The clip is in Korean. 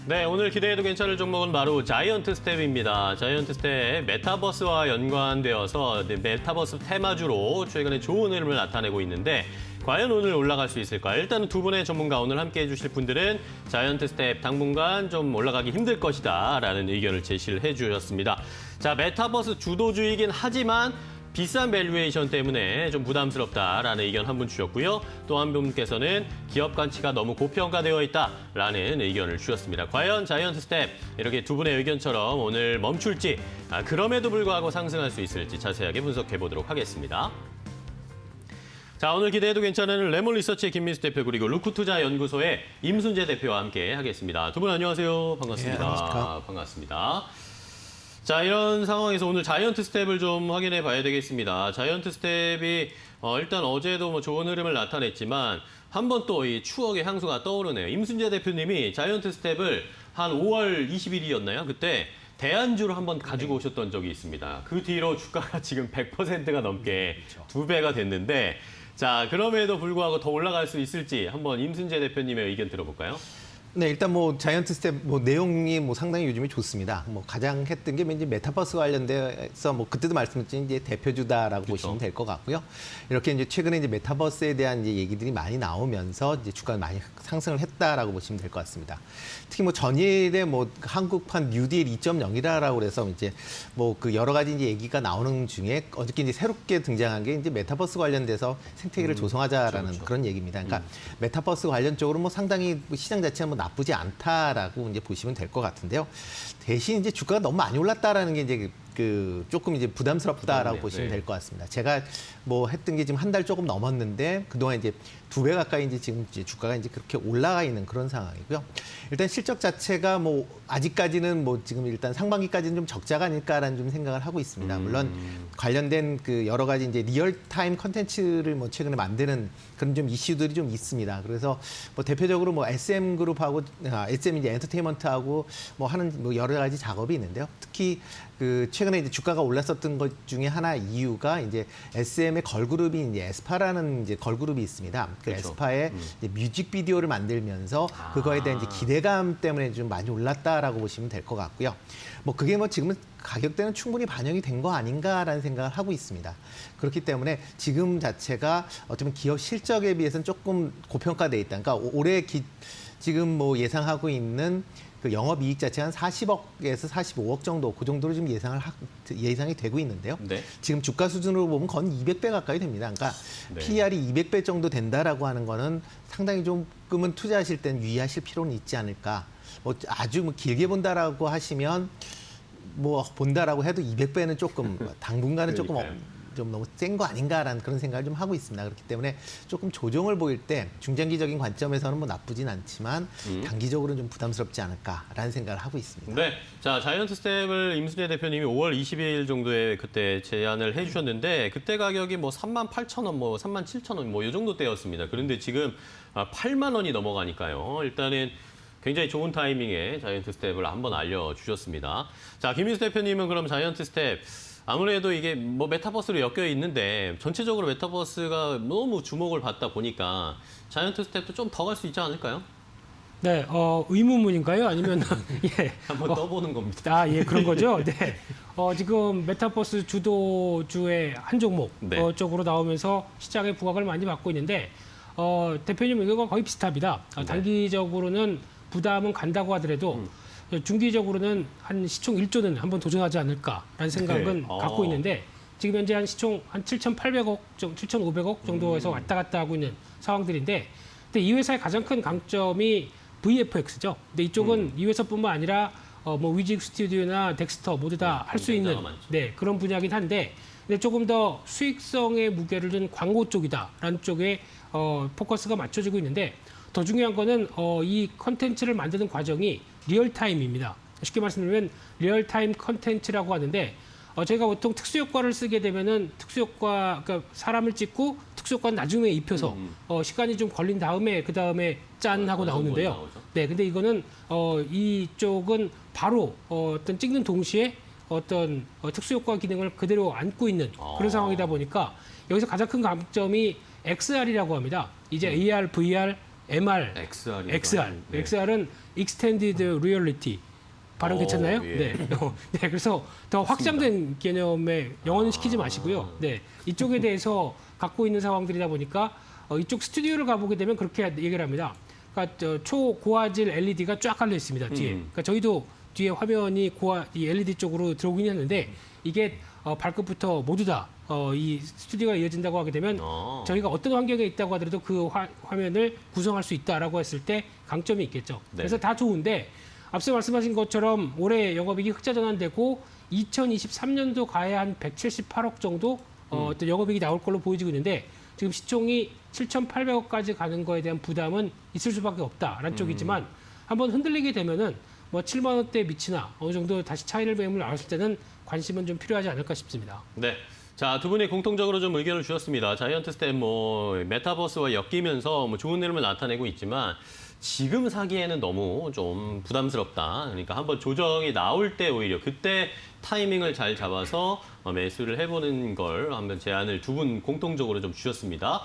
네, 오늘 기대해도 괜찮을 종목은 바로 자이언트 스텝입니다. 자이언트 스텝 메타버스와 연관되어서 메타버스 테마주로 최근에 좋은 흐름을 나타내고 있는데 과연 오늘 올라갈 수 있을까? 일단은 두 분의 전문가 오늘 함께해 주실 분들은 자이언트 스텝 당분간 좀 올라가기 힘들 것이다 라는 의견을 제시를 해주셨습니다. 자, 메타버스 주도주의이긴 하지만 비싼 밸류에이션 때문에 좀 부담스럽다라는 의견 한 분 주셨고요. 또 한 분께서는 기업 가치가 너무 고평가되어 있다라는 의견을 주셨습니다. 과연 자이언트 스텝 이렇게 두 분의 의견처럼 오늘 멈출지, 그럼에도 불구하고 상승할 수 있을지 자세하게 분석해 보도록 하겠습니다. 자, 오늘 기대해도 괜찮은 레몬 리서치의 김민수 대표 그리고 루크투자연구소의 임순재 대표와 함께 하겠습니다. 두 분 안녕하세요. 반갑습니다. 네, 안녕하십니까. 반갑습니다. 자, 이런 상황에서 오늘 자이언트 스텝을 좀 확인해 봐야 되겠습니다. 자이언트 스텝이 일단 어제도 뭐 좋은 흐름을 나타냈지만 한 번 또 이 추억의 향수가 떠오르네요. 임순재 대표님이 자이언트 스텝을 한 5월 20일이었나요? 그때 대안주로 한번 가지고 오셨던 적이 있습니다. 그 뒤로 주가가 지금 100%가 넘게 두 배가 됐는데 자, 그럼에도 불구하고 더 올라갈 수 있을지 한번 임순재 대표님의 의견 들어볼까요? 네, 일단 뭐 자이언트 스텝 뭐 내용이 뭐 상당히 요즘에 좋습니다. 뭐 가장 했던 게 이제 메타버스 관련돼서 뭐 그때도 말씀드린 이제 대표주다라고 그렇죠. 보시면 될 것 같고요. 이렇게 이제 최근에 이제 메타버스에 대한 이제 얘기들이 많이 나오면서 이제 주가가 많이 상승을 했다라고 보시면 될 것 같습니다. 특히 뭐 전일에 뭐 한국판 뉴딜 2.0이라고 그래서 이제 뭐 그 여러 가지 이제 얘기가 나오는 중에 어저께 이제 새롭게 등장한 게 이제 메타버스 관련돼서 생태계를 조성하자라는 그렇죠. 그런 얘기입니다. 그러니까 메타버스 관련적으로 뭐 상당히 시장 자체가 뭐 나쁘지 않다라고 이제 보시면 될 것 같은데요. 대신 이제 주가가 너무 많이 올랐다라는 게 이제 그 조금 이제 부담스럽다라고 부담이네요. 보시면 네. 될 것 같습니다. 제가 뭐 했던 게 지금 한 달 조금 넘었는데 그동안 이제 2배 가까이 이제 지금 이제 주가가 이제 그렇게 올라가 있는 그런 상황이고요. 일단 실적 자체가 뭐 아직까지는 뭐 지금 일단 상반기까지는 좀 적자가 아닐까라는 좀 생각을 하고 있습니다. 물론 관련된 그 여러 가지 이제 리얼타임 컨텐츠를 뭐 최근에 만드는 그런 좀 이슈들이 좀 있습니다. 그래서 뭐 대표적으로 뭐 SM 그룹하고 SM 이제 엔터테인먼트하고 뭐 하는 뭐 여러 가지 작업이 있는데요. 특히 그 최근에 이제 주가가 올랐었던 것 중에 하나 이유가 이제 SM의 걸그룹이 이제 에스파라는 이제 걸그룹이 있습니다. 그 그렇죠. 에스파의 이제 뮤직비디오를 만들면서 그거에 대한 이제 기대감 때문에 좀 많이 올랐다라고 보시면 될 것 같고요. 뭐 그게 뭐 지금은 가격대는 충분히 반영이 된 거 아닌가라는 생각을 하고 있습니다. 그렇기 때문에 지금 자체가 어쩌면 기업 실적에 비해서는 조금 고평가돼 있다. 그러니까 올해 지금 뭐 예상하고 있는 그 영업이익 자체가 한 40억에서 45억 정도, 그 정도로 지금 예상이 되고 있는데요. 네. 지금 주가 수준으로 보면 거의 200배 가까이 됩니다. 그러니까 네. PER이 200배 정도 된다라고 하는 거는 상당히 조금은 투자하실 땐 유의하실 필요는 있지 않을까. 뭐 아주 뭐 길게 본다라고 하시면 뭐 본다라고 해도 200배는 조금 당분간은 조금 그러니까요. 좀 너무 센 거 아닌가라는 그런 생각을 좀 하고 있습니다. 그렇기 때문에 조금 조정을 보일 때 중장기적인 관점에서는 뭐 나쁘진 않지만 단기적으로는 좀 부담스럽지 않을까라는 생각을 하고 있습니다. 네, 자 자이언트 스텝을 임순재 대표님이 5월 20일 정도에 그때 제안을 해주셨는데 그때 가격이 뭐 38,000원, 뭐 37,000원 뭐 이 정도 대였습니다. 그런데 지금 8만 원이 넘어가니까요. 일단은 굉장히 좋은 타이밍에 자이언트 스텝을 한번 알려주셨습니다. 자, 김민수 대표님은 그럼 자이언트 스텝 아무래도 이게 뭐 메타버스로 엮여 있는데 전체적으로 메타버스가 너무 주목을 받다 보니까 자이언트 스텝도 좀 더 갈 수 있지 않을까요? 네, 의문문인가요? 아니면 예, 한번 떠보는 겁니다. 예, 그런 거죠. 네, 지금 메타버스 주도주의 한 종목 네. 쪽으로 나오면서 시장의 부각을 많이 받고 있는데 대표님 의견과 거의 비슷합니다. 네. 단기적으로는 부담은 간다고 하더라도 중기적으로는 한 시총 1조는 한번 도전하지 않을까라는 생각은 네. 갖고 있는데 지금 현재 한 시총 한 7,800억, 7,500억 정도에서 왔다 갔다 하고 있는 상황들인데 근데 이 회사의 가장 큰 강점이 VFX죠. 근데 이쪽은 이 회사뿐만 아니라 뭐 위직 스튜디오나 덱스터 모두 다 할 수 있는 많죠. 네, 그런 분야긴 한데 근데 조금 더 수익성의 무게를 둔 광고 쪽이다라는 쪽에 포커스가 맞춰지고 있는데 더 중요한 거는 이 컨텐츠를 만드는 과정이 리얼타임입니다. 쉽게 말씀드리면 리얼타임 컨텐츠라고 하는데 저희가 보통 특수효과를 쓰게 되면은 특수효과, 그러니까 사람을 찍고 특수효과는 나중에 입혀서 시간이 좀 걸린 다음에 그 다음에 짠 하고 나오는데요. 나오죠. 네, 근데 이거는 이쪽은 바로 어떤 찍는 동시에 어떤 특수효과 기능을 그대로 안고 있는 그런 상황이다 보니까 여기서 가장 큰 강점이 XR이라고 합니다. 이제 AR, VR MR, XR인가요? XR. 네. XR은 Extended Reality. 발음 괜찮나요? 예. 네. 네. 그래서 더 확장된 개념의 영어는 시키지 마시고요. 네. 이쪽에 대해서 갖고 있는 상황들이다 보니까 이쪽 스튜디오를 가보게 되면 그렇게 얘기를 합니다. 그러니까 초고화질 LED가 쫙 깔려 있습니다. 뒤에. 그러니까 저희도 뒤에 화면이 이 LED 쪽으로 들어오긴 했는데 이게 발끝부터 모두 다 이 스튜디오가 이어진다고 하게 되면 저희가 어떤 환경에 있다고 하더라도 그 화면을 구성할 수 있다라고 했을 때 강점이 있겠죠. 네. 그래서 다 좋은데 앞서 말씀하신 것처럼 올해 영업이익이 흑자 전환되고 2023년도 가에 한 178억 정도 어떤 영업이익이 나올 걸로 보여지고 있는데 지금 시총이 7,800억까지 가는 거에 대한 부담은 있을 수밖에 없다라는 쪽이지만 한번 흔들리게 되면은 뭐 7만 원대 밑이나 어느 정도 다시 차이를 매물 나왔을 때는 관심은 좀 필요하지 않을까 싶습니다. 네. 자, 두 분이 공통적으로 좀 의견을 주셨습니다. 자이언트 스텝 뭐 메타버스와 엮이면서 뭐 좋은 흐름을 나타내고 있지만 지금 사기에는 너무 좀 부담스럽다. 그러니까 한번 조정이 나올 때 오히려 그때 타이밍을 잘 잡아서 매수를 해보는 걸 한번 제안을 두 분 공통적으로 좀 주셨습니다.